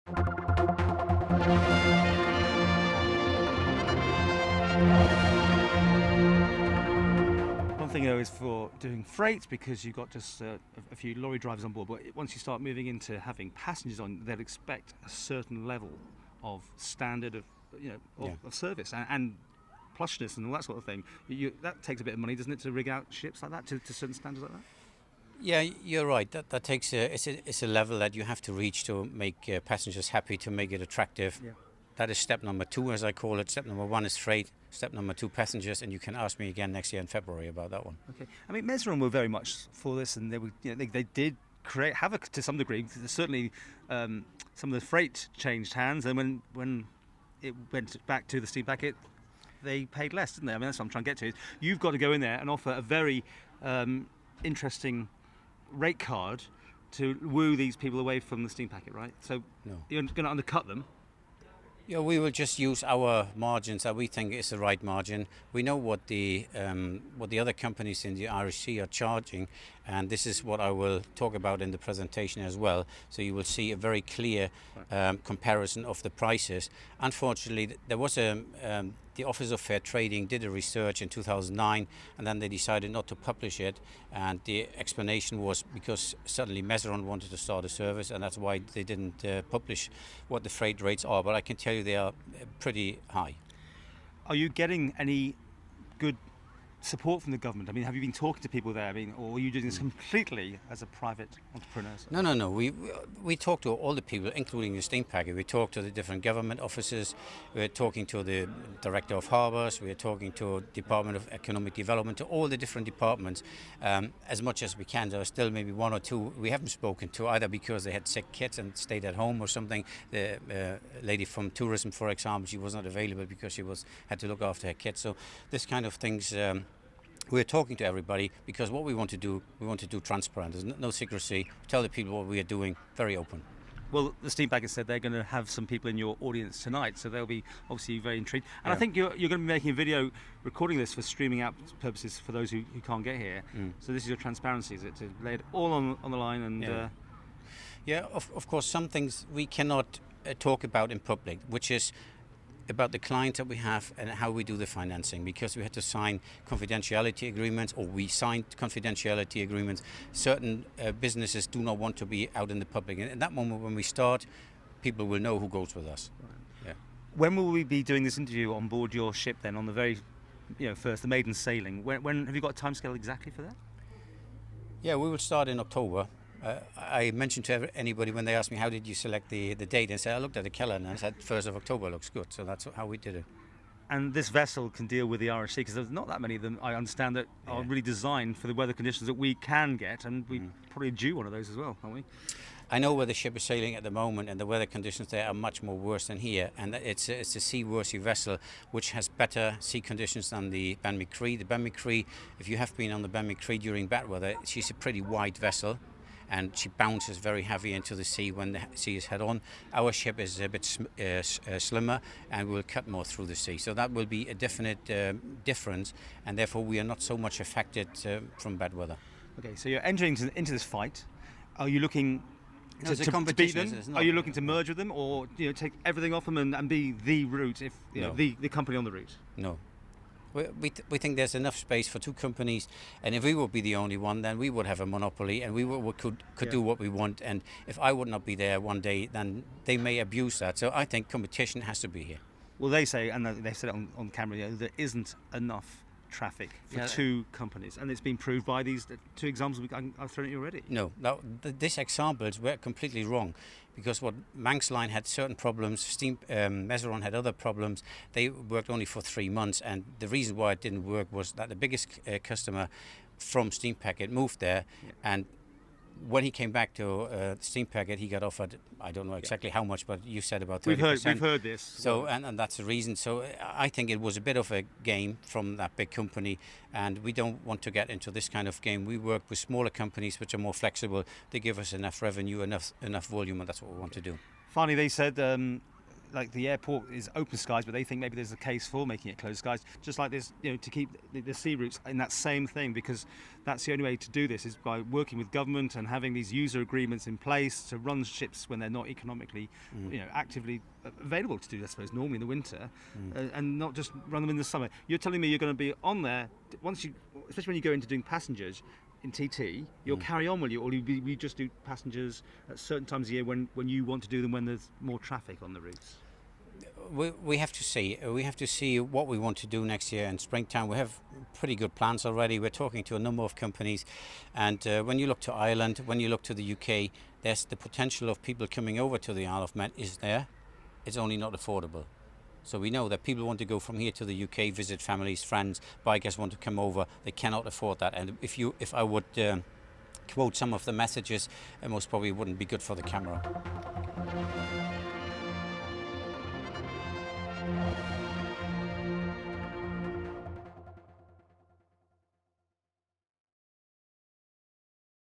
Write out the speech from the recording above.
One thing though is for doing freight, because you've got just a few lorry drivers on board, but once you start moving into having passengers on, they'll expect a certain level of standard of of service and plushness and all that sort of thing. That takes a bit of money, doesn't it, to rig out ships like that to certain standards like that? Yeah, you're right. That takes it's a level that you have to reach to make passengers happy, to make it attractive. Yeah. That is step number 2, as I call it. Step number 1 is freight. Step number 2, passengers. And you can ask me again next year in February about that one. Okay. I mean, Mazarin were very much for this, and they were, they did create havoc to some degree. Certainly, some of the freight changed hands, and when it went back to the steam packet, they paid less, didn't they? I mean, that's what I'm trying to get to. You've got to go in there and offer a very interesting rate card to woo these people away from the steam packet, right? So you're going to undercut them. Yeah, we will just use our margins that we think is the right margin. We know what the other companies in the Irish Sea are charging, and this is what I will talk about in the presentation as well. So you will see a very clear comparison of the prices. Unfortunately, there was the Office of Fair Trading did a research in 2009, and then they decided not to publish it. And the explanation was because suddenly Mazarin wanted to start a service, and that's why they didn't publish what the freight rates are. But I can tell you they are pretty high. Are you getting any good support from the government? I mean, have you been talking to people there? I mean, or are you doing this completely as a private entrepreneur? No. We talk to all the people, including the steam packet. We talk to the different government offices. We're talking to the Director of Harbours. We're talking to Department of Economic Development, to all the different departments as much as we can. There are still maybe 1 or 2 we haven't spoken to, either because they had sick kids and stayed at home or something. The lady from tourism, for example, she was not available because she had to look after her kids. So this kind of things. We're talking to everybody because what we want to do transparent. There's no secrecy. Tell the people what we are doing, very open. Well, the steam packet said they're going to have some people in your audience tonight, so they'll be obviously very intrigued. And I think you're going to be making a video recording this for streaming out purposes for those who can't get here. So this is your transparency, is it? To lay it all on the line and... Of course, some things we cannot talk about in public, which is about the clients that we have and how we do the financing, because we had to sign confidentiality agreements, or we signed confidentiality agreements. Certain businesses do not want to be out in the public, and at that moment when we start, people will know who goes with us. Right. Yeah. When will we be doing this interview on board your ship then, on the very first, the maiden sailing? When have you got a timescale exactly for that? Yeah, we will start in October. I mentioned to anybody when they asked me how did you select the date, and said I looked at the calendar and said 1st of October looks good, so that's how we did it. And this vessel can deal with the Irish Sea, because there's not that many of them, I understand, that are really designed for the weather conditions that we can get, and we probably due one of those as well, aren't we? I know where the ship is sailing at the moment, and the weather conditions there are much more worse than here, and it's a seaworthy vessel which has better sea conditions than the Ben McCree. The Ben McCree, if you have been on the Ben McCree during bad weather, she's a pretty wide vessel, and she bounces very heavy into the sea when the sea is head on. Our ship is a bit slimmer and will cut more through the sea. So that will be a definite difference, and therefore we are not so much affected from bad weather. Okay, so you're entering into this fight. Are you looking to beat them? Are you looking to merge with them, or take everything off them and be the route, if the company on the route? No. We think there's enough space for 2 companies, and if we would be the only one, then we would have a monopoly, and we could do what we want. And if I would not be there one day, then they may abuse that. So I think competition has to be here. Well, they say, and they said it on camera, there isn't enough traffic for 2 companies, and it's been proved by these 2 examples I've thrown at you already. No, these examples were completely wrong, because what Manx Line had certain problems, Mazarin had other problems. They worked only for 3 months, and the reason why it didn't work was that the biggest customer from Steam Packet moved there, and when he came back to Steam Packet, he got offered, I don't know exactly how much, but you said about 30%. We've heard this. So, and that's the reason. So I think it was a bit of a game from that big company, and we don't want to get into this kind of game. We work with smaller companies which are more flexible. They give us enough revenue, enough volume, and that's what we want to do. Finally, they said like the airport is open skies, but they think maybe there's a case for making it closed skies. Just like this, to keep the sea routes in that same thing, because that's the only way to do this is by working with government and having these user agreements in place to run ships when they're not economically, actively available to do, I suppose, normally in the winter, and not just run them in the summer. You're telling me you're going to be on there especially when you go into doing passengers in TT, you'll carry on, will you? Or we just do passengers at certain times of year when you want to do them when there's more traffic on the routes? We have to see. We have to see what we want to do next year in springtime. We have pretty good plans already. We're talking to a number of companies, and when you look to Ireland, when you look to the UK, there's the potential of people coming over to the Isle of Man is there. It's only not affordable. So we know that people want to go from here to the UK, visit families, friends, bikers want to come over. They cannot afford that. And if I would quote some of the messages, it most probably wouldn't be good for the camera.